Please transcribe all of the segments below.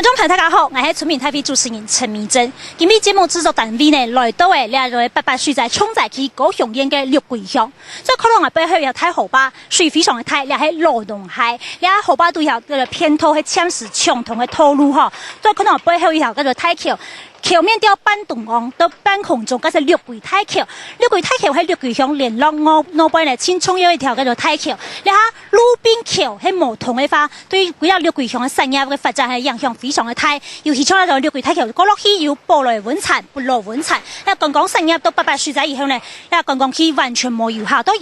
观众朋友大家好，我是村民台北主持人陈明珍。今日节目制作单位呢来到的两位88岁在冲仔区高雄县的六桂乡，这可能背后有太河坝，水非常的大，两是罗东海，两河坝都有个偏头的呛死相同的道路哈，这可能背后有个大桥。桥面到半东岸到半空中，嗰是六桂大桥。六桂大桥喺六桂乡联络我边咧，先重要一条叫做大桥。你睇路边桥喺无同嘅话，对几个六桂乡嘅产业嘅发展係影響非常嘅大。尤其像那個六桂大橋，過落去要步來穩產，不落穩產。那剛剛產業到88歲仔以後呢，那剛剛去完全冇有效，到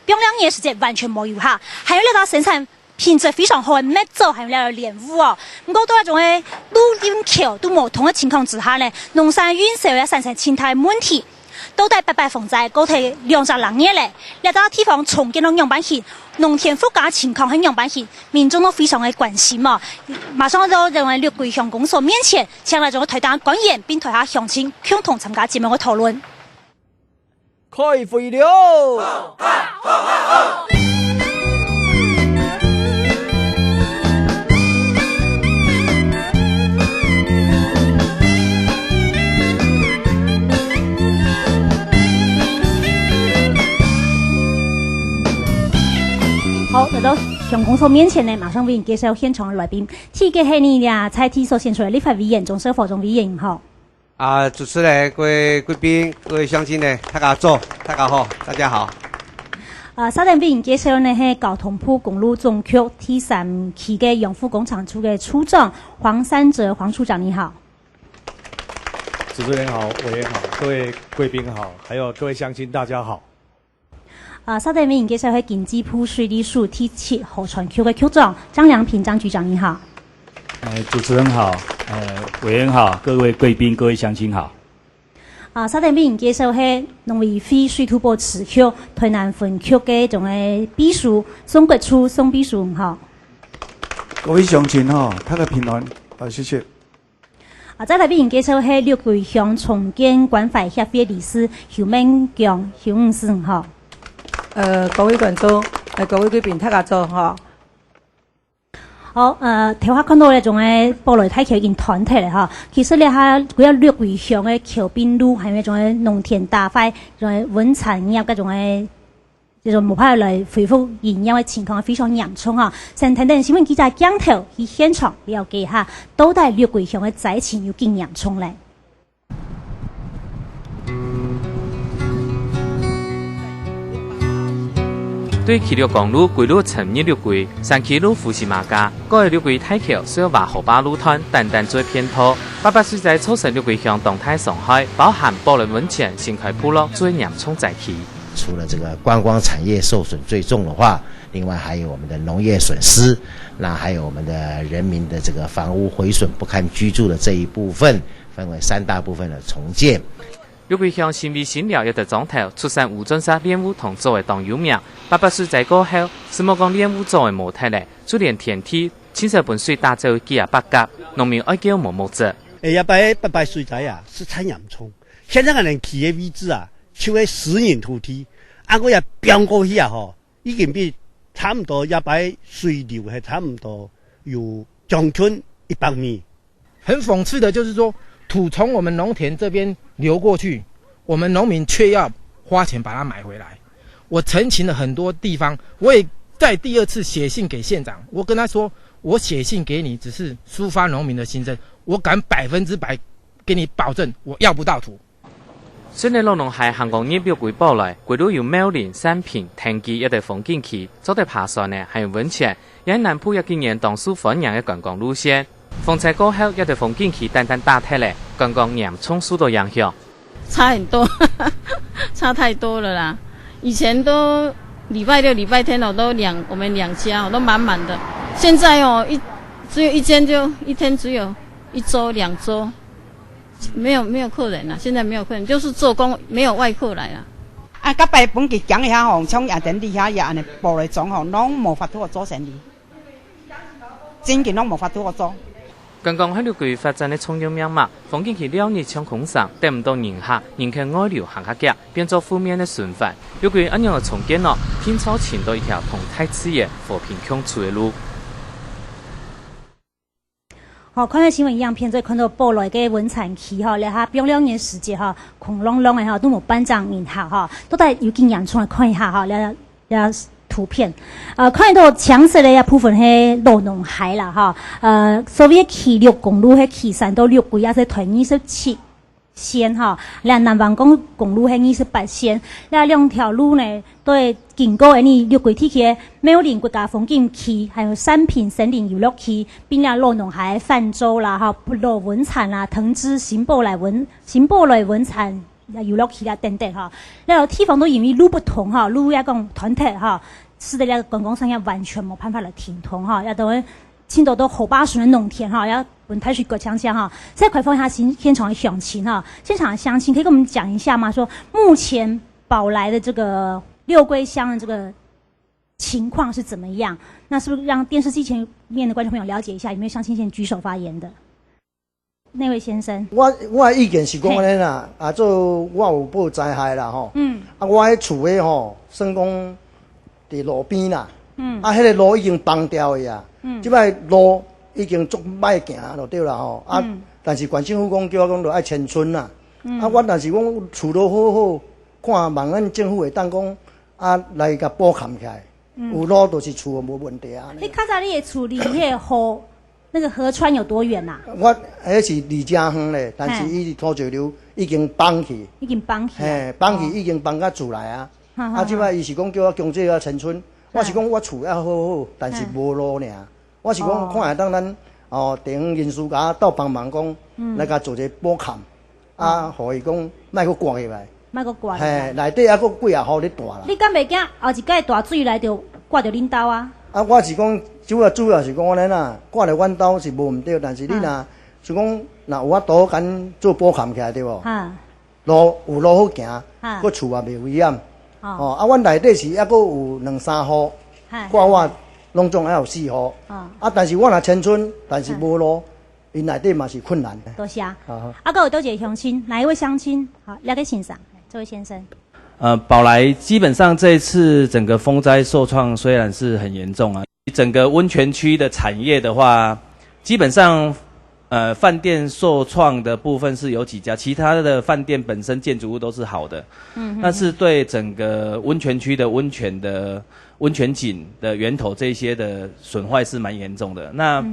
兩年時間完全冇有效。還有呢個生產品質非常好嘅麥子，還有呢個蓮霧哦。不過都係種嘅路邊橋都冇同嘅情況之下呢，農產運輸也產生生態問題。都在88風災高鐵200年咧，呢個地方重建到樣板型，農田覆蓋情況喺樣板型，民眾都非常嘅關心嘛。馬上就認為六桂鄉公所面前，請來咗台大官員並台下鄉親共同參加節目嘅討論。開會了！好，來到鄉公所面前呢，馬上為您介紹現場的來賓。第一個係你呀，蔡體所選出的立法委員、中社府總委員好。主持人、各位貴賓、各位鄉親呢，大家早，大家好，大家好。稍等為您介紹呢係交通部公路總局第3期嘅永福工廠處嘅處長黃三哲黃處長，你好。主持人好，委員好，各位貴賓好，還有各位鄉親，大家好。稍等為您介紹係經濟部水利署第7河川區嘅局長張良平張局長，你好。主持人好，委員好，各位貴賓，各位鄉親好。稍等為您介紹係農委會水土保持局台南分局嘅種嘅秘書宋國初宋秘書，好。各位鄉親哈，大家平安，謝謝。再來為您介紹係六桂鄉重建關懷協會理事邱明強邱女士，好。各位觀眾，各位貴賓，大家早哈。好，頭下看到呢種嘅玻璃大橋已經斷體咧哈。其實咧下嗰個六桂鄉嘅橋邊路，係咪種嘅農田大塊，種嘅穩產業嗰種嘅，這種冇法來恢復營業嘅情況非常嚴重啊。先聽聽新聞記者鏡頭去現場了解下，到底六桂鄉嘅災情有幾嚴重咧？對七六公路歸路成日六桂，3期路富士馬家，嗰個六桂大橋需要挖河壩路段，單做偏拖。88歲在促成六桂鄉動態上海，包含保人溫泉、新開部落最嚴重災區。除了這個觀光產業受損最重的話，另外還有我們的農業損失，那還有我們的人民的這個房屋毀損不堪居住的這一部分，分為3大部分的重建。六桂鄉新美新寮一個莊頭出產吳尊沙練武同作為當有名，88歲在過後，是莫講練武作為模態咧，就連天梯親手本水打造幾8甲，農民愛叫毛毛子。88歲在啊，是產嚴重。現在個人企業位置啊，就係私人土地，按個也飆過去啊，吼，已經比差唔多88水流係差唔多有將近100米。很諷刺的就是說，土從我們農田這邊流過去，我們農民卻要花錢把它買回來。我陳情了很多地方，我也在第2次寫信給縣長，我跟他說，我寫信給你只是抒發農民的心聲，我敢100%給你保證，我要不到土。雖然洛農係行港業表歸報來，歸路有苗林、三平、天基一地風景區，走得爬山呢，還有溫泉，也南部有今年當數歡迎嘅觀光路線。風災過後，一地風景區單打鐵咧，觀光嚴重受到影響。差很多，差太多了啦！以前都禮拜六、禮拜天我們兩家我都滿滿的，現在哦只有一間就一天只有1週2週，沒有客人啦，現在沒有客人，就是做工沒有外客來啦。甲拜本期講一下吼，從夜店底下也安尼步來裝吼，攏無法度做生意，真嘅攏無法度做。剛剛喺六桂發展的重要命脈，風景區2日搶空上，得唔到人客，人氣外流行客夾，變作負面的循環。六桂安樣嘅重建咯，天朝前到一條同太子爺和平共處的路。好，看到新闻影样片，再看到报来嘅文产期哈，然后冰2年时间哈，空隆隆的哈，都冇班长名下哈，都在有经洋葱来看一下哈，然后图片，看到墙色的部分係羅農海啦哈，所謂起6公路係起3到6軌，也是團27線哈，然後南灣公路係28線，然後2條路呢都係經過6軌地區苗林國家風景區，還有三品森林遊樂區，並且羅農海泛舟啦哈，羅文產啦，藤枝新寶來文產。遊樂區啦等等哈，然後地方都因為路不同哈，路要講團體哈，使得那個觀光商業完全冇辦法來停通哈，要等於青島都後巴順的農田哈，要文泰去隔牆鄉哈，再快放一下現場的詳情哈，現場的詳情可以跟我們講一下嗎？說目前寶來的這個六龜鄉的這個情況是怎麼樣？那是不是讓電視機前面的觀眾朋友了解一下？有沒有鄉親先舉手發言的？那位先生，我的意見是講安尼啦，做我有報災害啦吼，我迄厝誒吼，算講佇路邊啦，迄個路已經崩掉去啊，即擺路已經足歹行就對啦吼，但是縣政府講叫我講着愛遷村啦，我但是講厝都好好，看望咱政府會當講來甲補冚起來，有路就是厝無問題啊。你較早你的厝離迄個河？那個河川有多遠啊？我迄是離正遠咧，但是伊土石流已經崩去，崩去已經崩到厝內啊。即擺伊是講叫我強制要遷村，我是講我厝要好好，但是無路爾。我是講看下當咱地方人士甲鬥幫忙講，來甲做一個補冚，互伊講莫閣刮起來，內底還閣幾啊號咧大啦。你敢袂驚後一屆大水來就刮着恁兜啊？我是講，主要是講安尼啦，掛咧阮兜是無毋對，但是你若是講，若有法度緊做補冚起來對無？路有路好行，佮厝也袂危險。阮內底是還閣有2-3戶，掛我攏總還有4戶。但是我若遷村，但是無路，因內底嘛是困難。多謝。還有多一個鄉親，哪一位鄉親？好，了解欣賞，這位先生。寶來基本上這一次整個風災受創雖然是很嚴重啊，整個溫泉區的產業的話，基本上飯店受創的部分是有幾家，其他的飯店本身建築物都是好的，但是對整個溫泉區的溫泉井的源頭這些的損壞是蠻嚴重的。那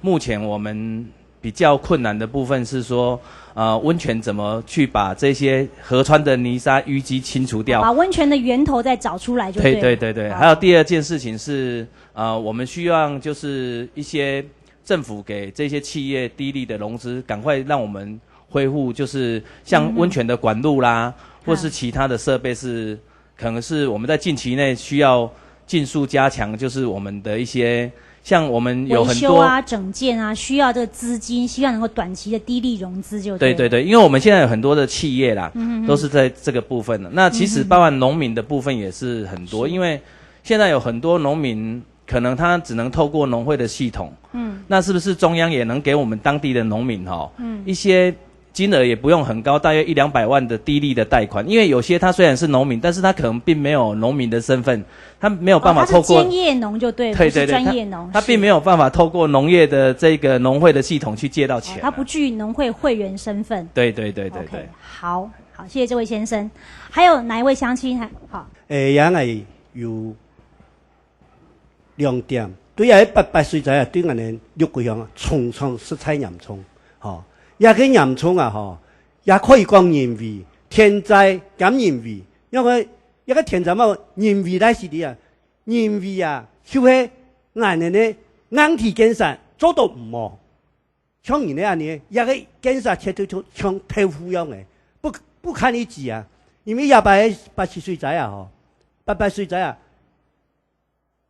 目前我們比較困難的部分是說，溫泉怎麼去把這些河川的泥沙淤積清除掉？把溫泉的源頭再找出來就對了。對。還有第二件事情是，我們需要就是一些政府給這些企業低利的融資，趕快讓我們恢復，就是像溫泉的管路啦，或是其他的設備是，可能是我們在近期內需要盡速加強，就是我們的一些。像我們有很多維修啊、整建啊，需要這個資金，希望能夠短期的低利融資就對。對，因為我們現在有很多的企業啦，都是在這個部分的。那其實包含農民的部分也是很多，因為現在有很多農民可能他只能透過農會的系統，那是不是中央也能給我們當地的農民一些金額也不用很高，大約100-200萬的低利的貸款，因為有些他雖然是農民，但是他可能並沒有農民的身份，他沒有辦法透過他是兼業農就對了，不是專業農，他並沒有辦法透過農業的這個農會的系統去借到錢，他不具農會會員身份。對。好，謝謝這位先生。還有哪一位鄉親？好，也係有2點，對啊，88歲仔啊，對我哋6個鄉重創實在嚴重，也個嚴重啊，也可以講人為天災減人為，因為一個天災嘛，人為來是的啊，人為啊，就是俺哋呢硬體建設做到唔好，像人哋呢，一個建設切到像豆腐一樣嘅，不堪一擊啊，因為180歲仔啊，88歲仔啊，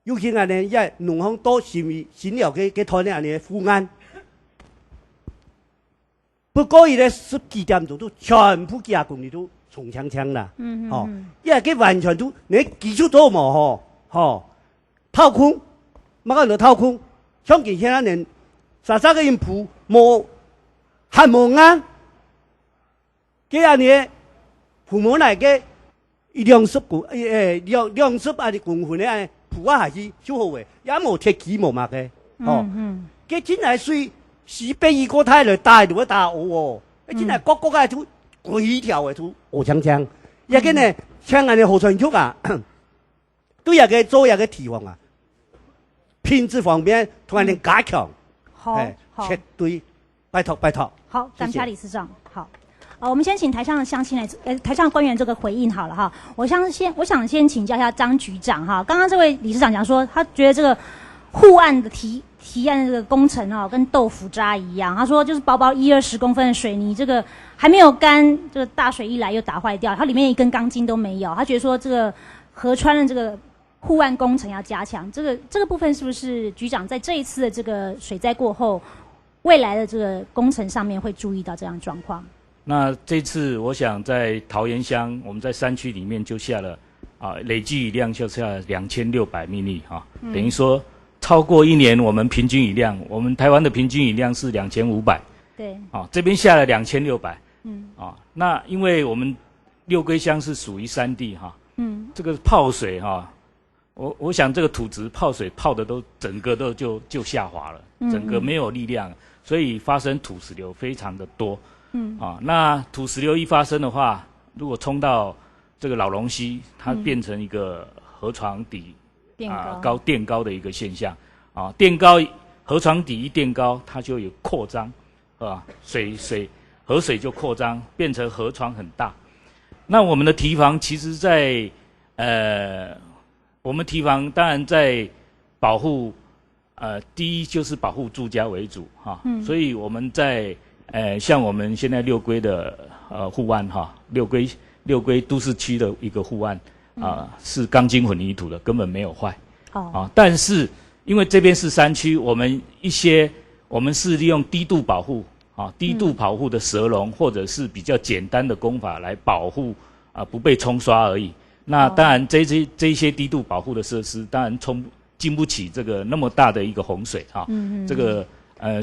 尤其俺哋一農行多新了嘅台呢，俺哋護岸。不過伊咧10幾點鐘都全部架工你都重槍啦，因為佢完全都你基礎都冇掏空，乜個都掏空，像以前那年30個人鋪冇還冇啱，佢阿年父母嚟嘅20個20啊啲公分咧鋪啊係是小好嘅，也冇鐵幾冇乜嘅，佢真係水。是变异个体来大就要打有哦，真系各个都几条的都河枪枪，也跟呢像安尼河川区啊，对那个做那个地方啊，品质方面突然间加强，好，绝对拜托拜托。好，感谢理事长。好。我们先请台上的乡亲来，台上的官员这个回应好了哈。我想先请教一下张局长哈。刚刚这位理事长讲说，他觉得这个护岸的提案的这个工程哦，跟豆腐渣一样。他说就是薄薄10-20公分的水泥，这个还没有干，这个大水一来又打坏掉，它里面一根钢筋都没有。他觉得说这个河川的这个护岸工程要加强，这个部分是不是局长在这一次的这个水灾过后，未来的这个工程上面会注意到这样的状况？那这次我想在桃园乡，我们在山区里面就下了累计雨量就下了2600mm等于说超过一年我们平均雨量，我们台湾的平均雨量是2500，对，这边下了2600，那因为我们六龟乡是属于山地这个泡水我想这个土质泡水泡的都整个都就下滑了，整个没有力量，所以发生土石流非常的多。那土石流一发生的话，如果冲到这个老龙溪，它变成一个河床底垫高的一个现象垫高河床底一垫高，它就有扩张河水就扩张，变成河床很大。那我们的堤防其实在我们堤防当然在保护第一就是保护住家为主所以我们在像我们现在六龟的护岸六龟都市区的一个护岸是钢筋混凝土的，根本没有坏但是因为这边是山区，我们是利用低度保护低度保护的蛇笼或者是比较简单的工法来保护不被冲刷而已。那当然这些低度保护的设施当然经不起这个那么大的一个洪水这个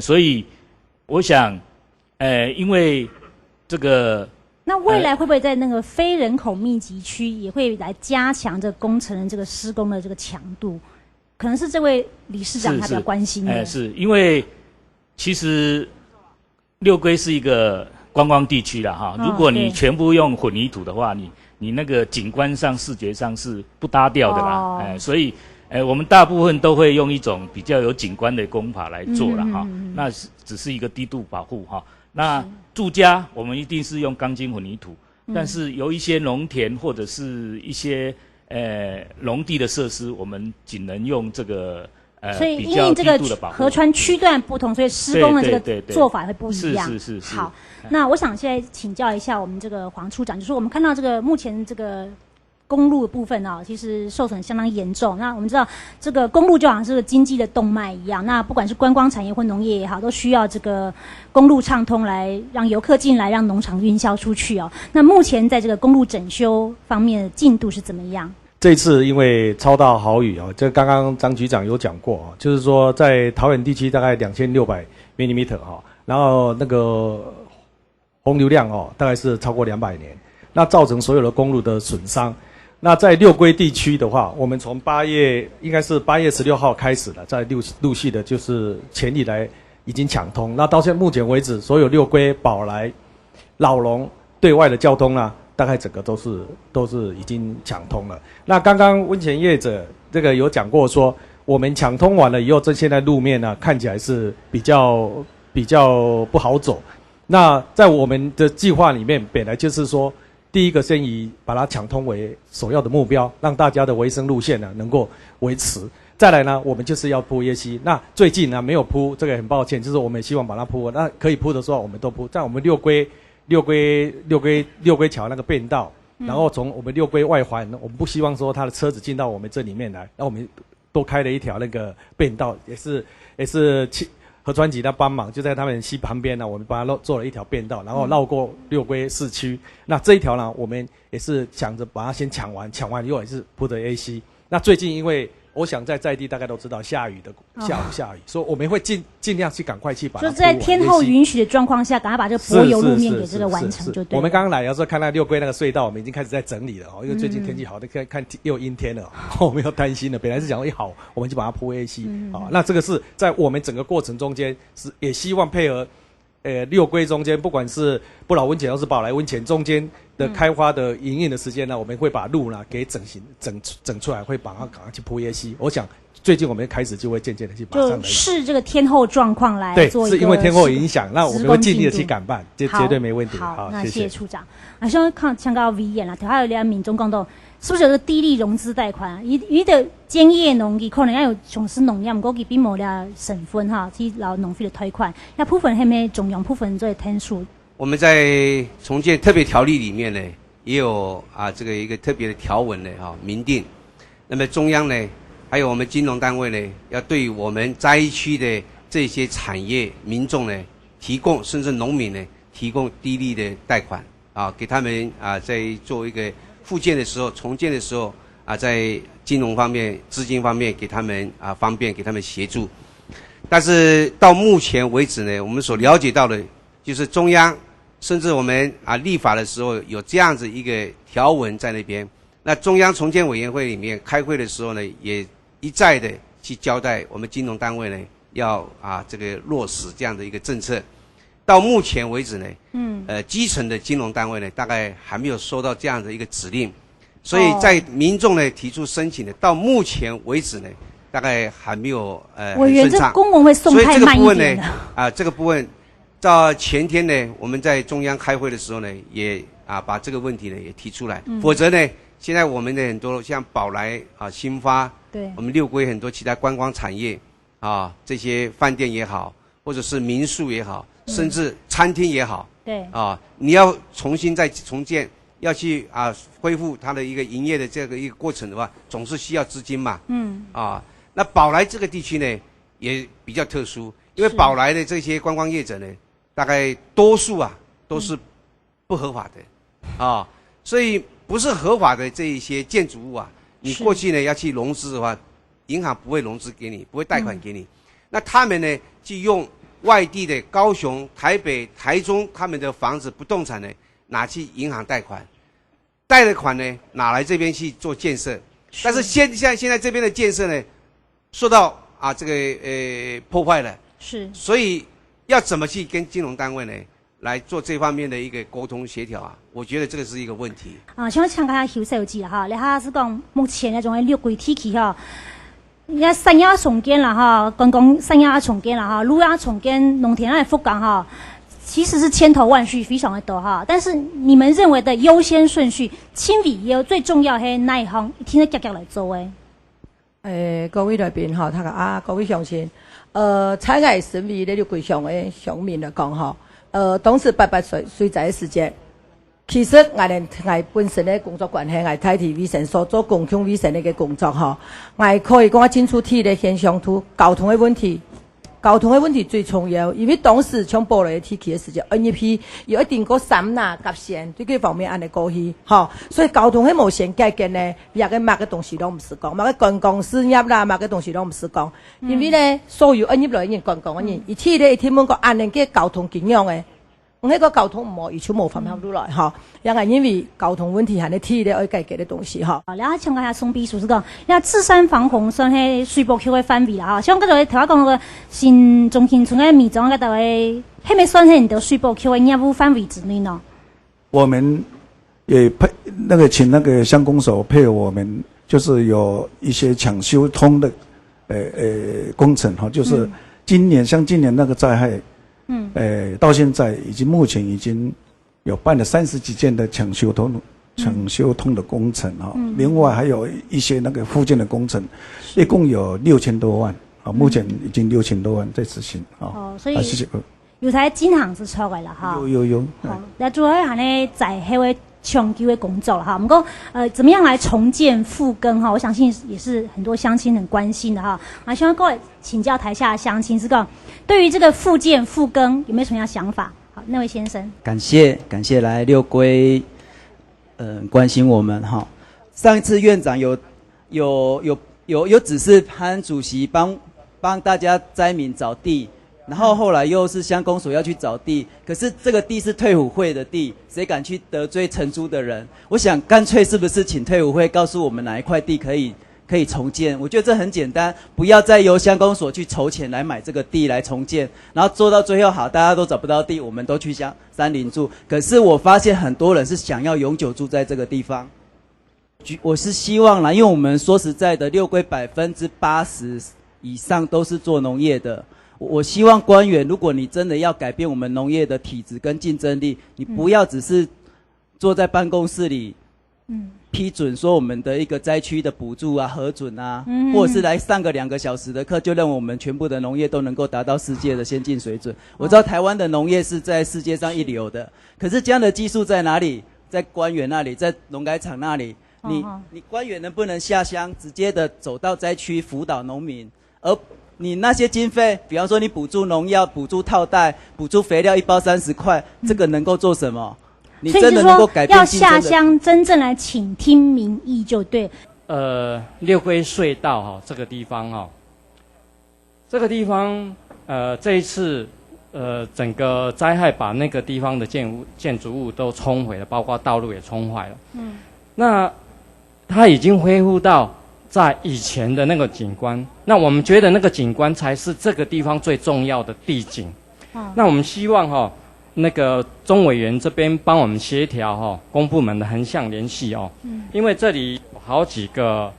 所以我想因为这个，那未来会不会在那个非人口密集区也会来加强这工程的这个施工的这个强度？可能是这位理事长他比较关心的。是因为其实六龟是一个观光地区啦如果你全部用混凝土的话，你那个景观上视觉上是不搭调的啦所以我们大部分都会用一种比较有景观的工法来做啦那只是一个低度保护那住家我们一定是用钢筋混凝土，但是有一些农田或者是一些农地的设施，我们仅能用这个所以因为这个河川区段不同，所以施工的这个做法会不一样。是。好，那我想现在请教一下我们这个黄处长，就是我们看到这个目前这个公路的部分其实受损相当严重。那我们知道这个公路就好像是个经济的动脉一样，那不管是观光产业或农业也好，都需要这个公路畅通来让游客进来，让农场运销出去那目前在这个公路整修方面的进度是怎么样？这一次因为超大豪雨这刚刚张局长有讲过就是说在桃园地区大概2600 mm然后那个洪流量大概是超过200年，那造成所有的公路的损伤。那在六龟地区的话，我们从应该是8月16号开始了，在陆续的就是前以来已经抢通。那到目前为止，所有六龟、宝来、老龙对外的交通大概整个都是已经抢通了。那刚刚温泉业者这个有讲过说，我们抢通完了以后，现在路面看起来是比较不好走。那在我们的计划里面，本来就是说，第一个先以把它抢通为首要的目标，让大家的维生路线能够维持。再来呢，我们就是要铺耶溪。那最近没有铺，这个很抱歉，就是我们也希望把它铺。那可以铺的时候，我们都铺。在我们六龟桥那个便道，然后从我们六龟外环，我们不希望说他的车子进到我们这里面来，那我们多开了一条那个便道，也是河川局的帮忙，就在他们溪旁边我们帮他做了一条便道，然后绕过六龟市区。那这一条我们也是想着把它先抢完以后也是铺的 AC。那最近因为我想在地大概都知道下雨的下雨，所以我们会尽量去赶快去把它就在天候允许的状况下，赶快把这个柏油路面给这个完成就对了。我们刚刚来的时候看到六龟那个隧道，我们已经开始在整理了因为最近天气好，看又阴天了我们又担心了。本来是讲好，我们就把它铺 AC 那这个是在我们整个过程中间是也希望配合。六龟中间，不管是不老温泉或是宝来温泉中间的开花的营运的时间呢，我们会把路呢给整出来，会把它赶快去铺 AC。我想最近我们开始就会渐渐的去马上就视这个天候状况来做一个。对，是因为天候影响，那我们会尽力的去赶办，这绝对没问题。好，那谢谢处长。像到 V 眼啦，还有两民众讲到。是不是有个低利融资贷款？伊的建业农技可能要有从事农业，不过佢并冇了省份去劳农费的推款，那部分系咪中央部分做天数？我们在重建特别条例里面呢，也有这个一个特别的条文呢明定。那么中央呢，还有我们金融单位呢，要对我们灾区的这些产业民众呢，提供甚至农民呢，提供低利的贷款给他们在做一个。复建的时候、重建的时候在金融方面、资金方面给他们方便，给他们协助。但是到目前为止呢，我们所了解到的，就是中央甚至我们立法的时候有这样子一个条文在那边。那中央重建委员会里面开会的时候呢，也一再的去交代我们金融单位呢，要这个落实这样的一个政策。到目前为止呢，基层的金融单位呢，大概还没有收到这样的一个指令，所以在民众呢提出申请的，到目前为止呢，大概还没有委员这公文会送太慢一点的。所以这个部分呢，这个部分到前天呢，我们在中央开会的时候呢，也把这个问题呢也提出来，否则呢，现在我们的很多像宝来新发，对，我们六龟很多其他观光产业这些饭店也好，或者是民宿也好。甚至餐厅也好，对你要重新再重建，要去恢复它的一个营业的这个一个过程的话，总是需要资金嘛。那宝来这个地区呢也比较特殊，因为宝来的这些观光业者呢，大概多数都是不合法的所以不是合法的这一些建筑物你过去呢要去融资的话，银行不会融资给你，不会贷款给你。那他们呢就用。外地的高雄、台北、台中，他们的房子不动产呢，拿去银行贷款，贷的款呢，拿来这边去做建设。但是现在这边的建设呢，受到这个破坏了。是。所以要怎么去跟金融单位呢，来做这方面的一个沟通协调我觉得这个是一个问题。像我参加休息有记啦你还是讲目前那种六轨体系人家三亚重建了观光三亚重建了路亚重建农田的复工其实是千头万绪非常的多但是你们认为的优先顺序，清理也有最重要的哪一项，一天的脚来做各位来宾各位乡亲，采爱审理的六轨乡的乡民来讲当时88岁在的时间。其实我本身的工作关系，我台体卫生所做共享卫生的个工作我可以讲清楚体的现象图，交通的问题最重要，因为当时从保来体系的时间 ，NEP 有一定个三拿甲线，对这方面安尼过去所以交通的无限改革呢，也个某个东西都唔是讲，某个观光事业啦，某个东西都唔是讲，因为呢，所有 NEP 来人观光的人，伊体咧一天问个安尼个交通经验的。那个交通唔好，而且冇方向路来也係因为交通问题，係你提的要改革的东西然后请问下宋秘书是讲，那智山防洪算係水波區嘅範圍啦像嗰度頭先講個新中興村嘅米莊嗰度嘅，係咪算係你的水波區嘅業務範圍之內呢？我们也請那個鄉公所配合我們，就是有一些搶修通的工程就是今年像今年那個災害。到现在目前已经有办了30几件的抢修通的工程另外还有一些那个附件的工程，一共有6000多万目前已经6000多万在执行所以谢谢。有才金行是出来了有那主要係呢在迄位搶救的工作了不過怎麼樣來重建復耕我相信也是很多鄉親很關心的希望各位請教台下的鄉親是講對於這個復建復耕有沒有什麼樣想法？好，那位先生。感謝來六龜關心我們上一次院長有有指示潘主席帮大家灾民找地，然后后来又是乡公所要去找地，可是这个地是退辅会的地，谁敢去得罪承租的人？我想干脆是不是请退辅会告诉我们哪一块地可以重建？我觉得这很简单，不要再由乡公所去筹钱来买这个地来重建，然后做到最后好，大家都找不到地，我们都去山林住。可是我发现很多人是想要永久住在这个地方。我是希望啦，因为我们说实在的，六龟80%以上都是做农业的。我希望官员，如果你真的要改变我们农业的体质跟竞争力，你不要只是坐在办公室里，批准说我们的一个灾区的补助啊、核准啊，或者是来上个2个小时的课，就让我们全部的农业都能够达到世界的先进水准。我知道台湾的农业是在世界上一流的，可是这样的技术在哪里？在官员那里，在农改场那里。你官员能不能下乡，直接的走到灾区辅导农民？而你那些经费，比方说你补助农药、补助套袋、补助肥料1包30块，这个能够做什么？你真的能够改变竞争的？要下乡真正来倾听民意就对。六龟隧道这个地方这个地方这一次整个灾害把那个地方的建筑物都冲毁了，包括道路也冲坏了。那它已经恢复到在以前的那个景观，那我们觉得那个景观才是这个地方最重要的地景。那我们希望那个钟委员这边帮我们协调公部门的横向联系因为这里有好几个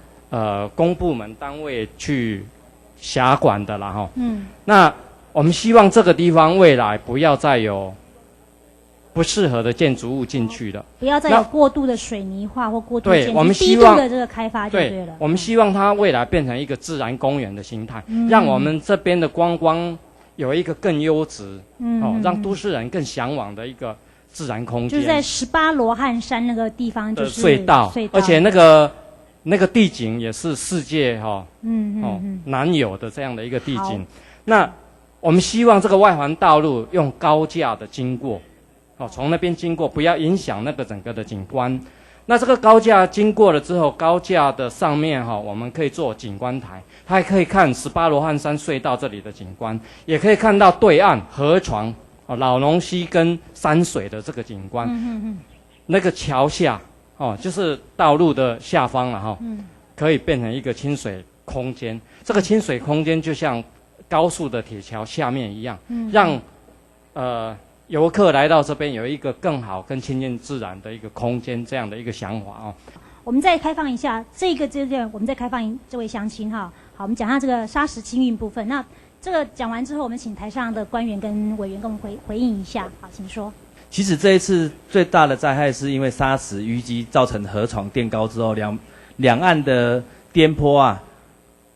公部门单位去辖管的啦那我们希望这个地方未来不要再有不适合的建筑物进去了，不要再有过度的水泥化或过度对，我们希望低度的这个开发就对了。我们希望它未来变成一个自然公园的形态，让我们这边的观光有一个更优质，让都市人更向往的一个自然空间。就是在18罗汉山那个地方，就是隧道，而且那个地景也是世界难有的这样的一个地景。那我们希望这个外环道路用高架的经过。从那边经过，不要影响那个整个的景观。那这个高架经过了之后，高架的上面我们可以做景观台，它还可以看18罗汉山隧道这里的景观，也可以看到对岸河床老农溪跟山水的这个景观。那个桥下就是道路的下方了可以变成一个清水空间。这个清水空间就像高速的铁桥下面一样，让游客来到这边有一个更好、更亲近自然的一个空间，这样的一个想法我们再开放一下这个阶段，我们再开放这位乡亲好，我们讲下这个砂石清运部分。那这个讲完之后，我们请台上的官员跟委员跟我们回应一下。好，请说。其实这一次最大的灾害是因为砂石淤积造成河床垫高之后，两岸的颠簸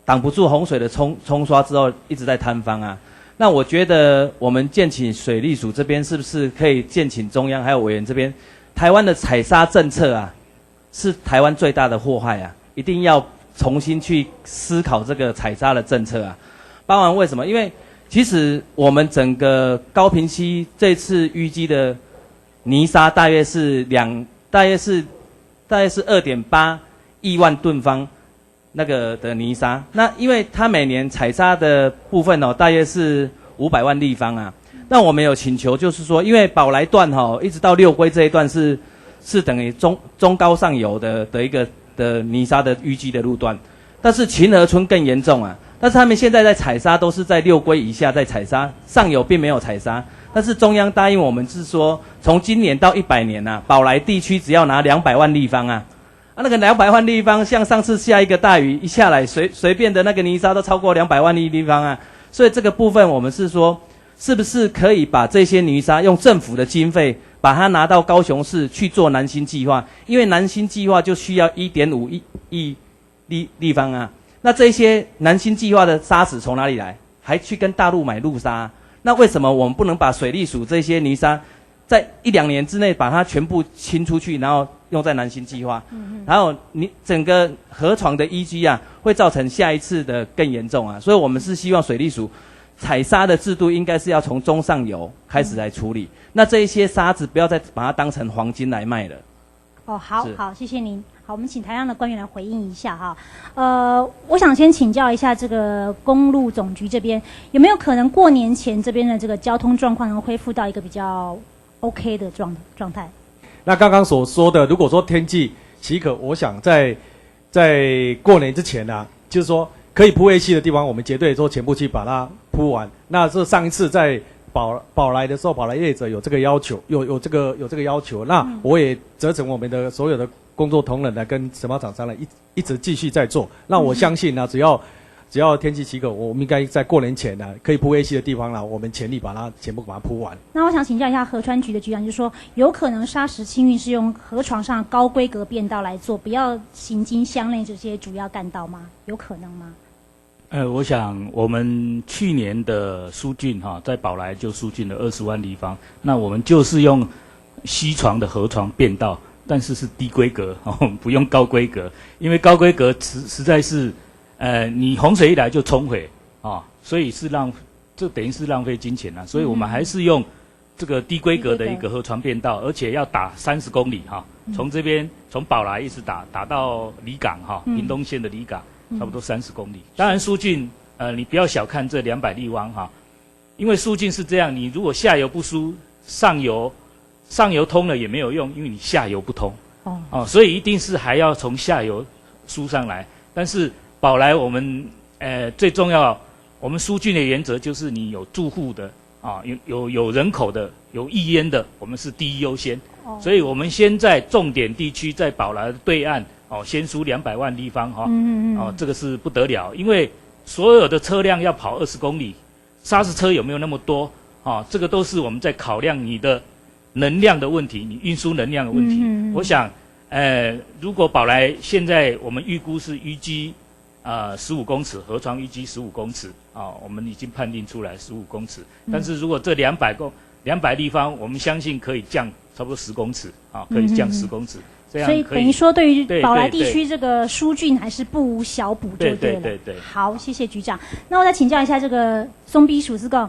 挡不住洪水的冲刷之后，一直在坍方那我觉得我们建请水利署这边是不是可以建请中央还有委员这边，台湾的采砂政策是台湾最大的祸害一定要重新去思考这个采砂的政策包含为什么？因为其实我们整个高屏溪这次淤积的泥沙大约是2.8亿万吨方。那个的泥沙，那因为它每年采砂的部分大约是500万立方那我们有请求，就是说，因为宝来段一直到六龟这一段是等于中高上游的一个的泥沙的淤积的路段，但是秦河村更严重但是他们现在在采砂都是在六龟以下在采砂，上游并没有采砂。但是中央答应我们是说，从今年到100年宝来地区只要拿200万立方那个200万立方，像上次下一个大雨一下来，随便的那个泥沙都超过200万立方所以这个部分我们是说，是不是可以把这些泥沙用政府的经费，把它拿到高雄市去做南新计划？因为南新计划就需要1.5亿立方那这些南新计划的沙子从哪里来？还去跟大陆买陆沙那为什么我们不能把水利署这些泥沙，在1-2年之内把它全部清出去，然后用在南新计划，然后你整个河床的淤积会造成下一次的更严重所以我们是希望水利署采砂的制度应该是要从中上游开始来处理，那这一些沙子不要再把它当成黄金来卖了。好，谢谢您。好，我们请台上的官员来回应一下哈。我想先请教一下这个公路总局这边，有没有可能过年前这边的这个交通状况能恢复到一个比较 OK 的状态？那刚刚所说的，如果说天气许可，我想在过年之前啊，就是说可以铺 A 系的地方，我们绝对说全部去把它铺完。那是上一次在宝来的时候，宝来业者有这个要求，有这个要求，那我也责成我们的所有的工作同仁呢，跟承包厂商呢一直继续在做。那我相信呢，只要天气许可，我们应该在过年前呢，可以铺 A 系的地方呢，我们全力全部把它铺完。那我想请教一下河川局的局长，就是说有可能砂石清运是用河床上高规格便道来做，不要行经乡内这些主要干道吗？有可能吗？我想我们去年的疏浚在宝来就疏浚了20万立方，那我们就是用西床的河床便道，但是是低规格不用高规格，因为高规格实在是你洪水一来就冲毁所以这等于是浪费金钱了，所以我们还是用这个低规格的一个河床便道，而且要打30公里从这边从宝来一直打到离港屏东县的离港。差不多30公里。当然疏浚，你不要小看这200立方因为疏浚是这样，你如果下游不疏，上游通了也没有用，因为你下游不通。所以一定是还要从下游疏上来。但是宝来我们最重要，我们疏浚的原则就是你有住户的有人口的，有意淹的，我们是第一优先。所以我们先在重点地区，在宝来的对岸。先输200万立方这个是不得了，因为所有的车辆要跑20公里，砂石车有没有那么多这个都是我们在考量你的能量的问题，你运输能量的问题。我想，如果宝来现在我们预估是淤积15公尺，河床淤积15公尺我们已经判定出来15公尺，但是如果这200立方，我们相信可以降差不多10公尺可以降10公尺。所以等于说，对于宝来地区这个疏浚还是不无小补，就对了。对。好，谢谢局长。那我再请教一下这个松比署是讲，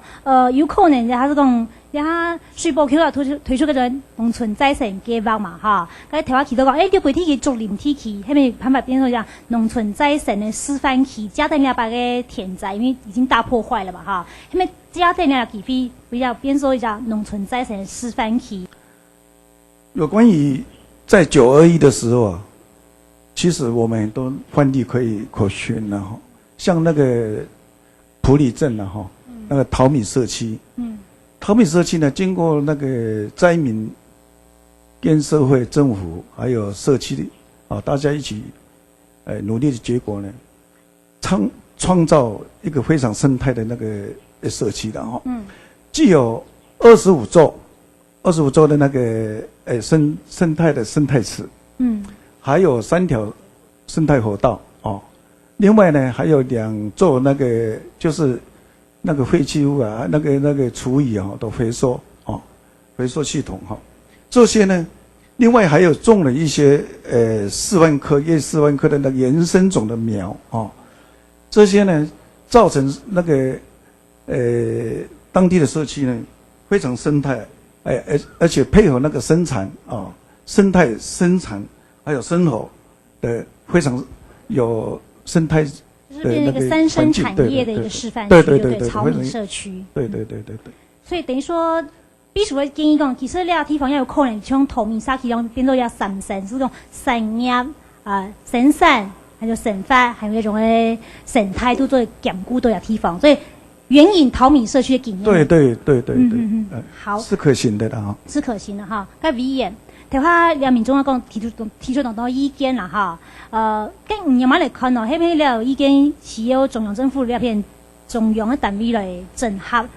有可能他是讲，他水部区推出个人农村再生计划嘛，刚才台湾提到讲，六规体系竹林体系，下面判法变成讲农村再生的示范期，加在200个田宅，因为已经大破坏了嘛，下面加在200期比比较变说一下农村再生的示范期。有关于。在921的时候其实我们都范例可循了像那个埔里镇那个桃米社区，桃米社区呢，经过那个灾民跟社会、政府还有社区大家一起努力的结果呢，创造一个非常生态的那个社区的既有25座的那个生态的生态池，还有3条生态河道另外呢还有2座那个就是那个废弃物那个厨余的回收系统这些呢，另外还有种了一些4万棵的那个原生种的苗这些呢造成那个当地的社区呢非常生态。而且配合那个生产生态生产还有生活的非常有生态的那个三生产业的一个示范区，对草米社区，对。所以等于说，必须会建议讲，其实你地方要有可能从透明沙区中变做要3生，是种产业生产，还有生发，还有那种生态都做兼顾都要地方，所以。援引桃米社区的经验，对，好，是可行的啦是可行的该委员，台湾两民众讲提出很多意见啦跟你们来看那边了意见是由中央政府那边中央的单位来整合。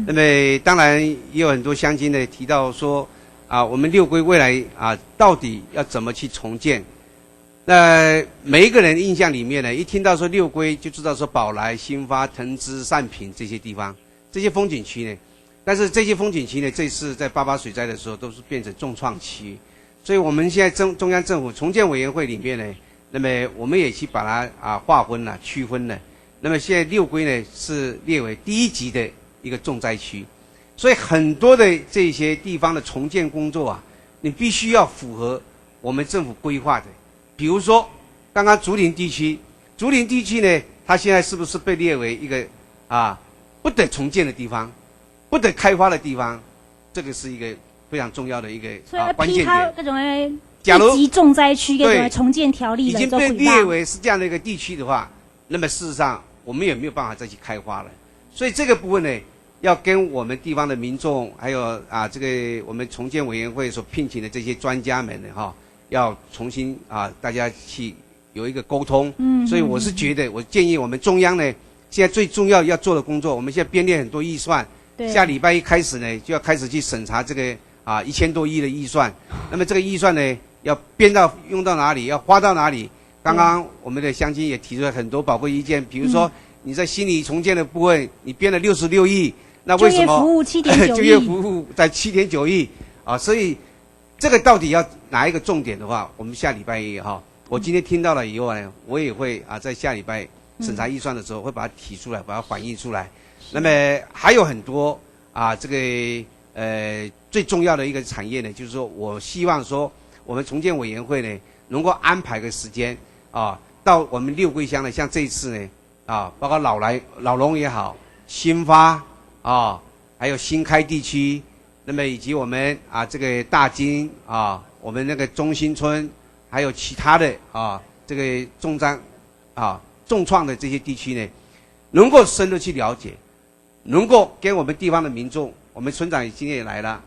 那么当然也有很多乡亲呢提到说我们六龟未来到底要怎么去重建？那每一个人印象里面呢，一听到说六龟就知道说宝来、新发、藤枝、善品这些地方，这些风景区呢，但是这些风景区呢，这次在88水灾的时候都是变成重创区，所以我们现在中央政府重建委员会里面呢，那么我们也去把它划分了、区分了。那么现在六龟呢是列为第1级的一个重灾区，所以很多的这些地方的重建工作你必须要符合我们政府规划的。比如说刚刚竹林地区呢，它现在是不是被列为一个不得重建的地方，不得开发的地方？这个是一个非常重要的一个关键点。那种假如一级重灾区跟重建条例已经被列为是这样的一个地区的话，那么事实上我们也没有办法再去开发了。所以这个部分呢，要跟我们地方的民众，还有这个我们重建委员会所聘请的这些专家们呢，要重新大家去有一个沟通。所以我是觉得，我建议我们中央呢，现在最重要要做的工作，我们现在编列很多预算，下礼拜一开始呢，就要开始去审查这个1000多亿的预算。那么这个预算呢，要用到哪里，要花到哪里？刚刚我们的乡亲也提出了很多宝贵意见，比如说你在心理重建的部分，你编了66亿，那为什么就业服务7.9亿？就业服务在7.9亿所以这个到底要哪一个重点的话，我们下礼拜一我今天听到了以后呢，我也会在下礼拜审查预算的时候会把它提出来，把它反映出来。那么还有很多这个最重要的一个产业呢，就是说我希望说我们重建委员会呢能够安排个时间到我们六龟乡呢，像这一次呢包括老龙也好，新发还有新开地区，那么以及我们这个大金我们那个中心村，还有其他的这个重创的这些地区呢，能够深入去了解，能够跟我们地方的民众，我们村长今天也来了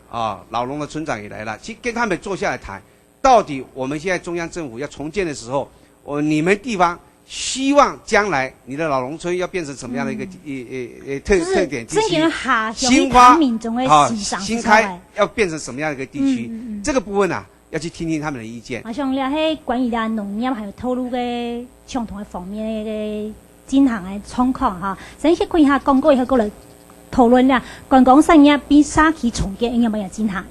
老龙的村长也来了，去跟他们坐下来谈，到底我们现在中央政府要重建的时候，你们地方希望将来你的老农村要变成什么样的一个特点地区？新发新开要变成什么样的一个地区？这个部分要去听听他们的意见。像了迄关于咱农业还有投入嘅相同的方面嘅进行嘅状况先去看一下广告以后过来讨论啦。观光产业比社区重建应该冇嘢进行。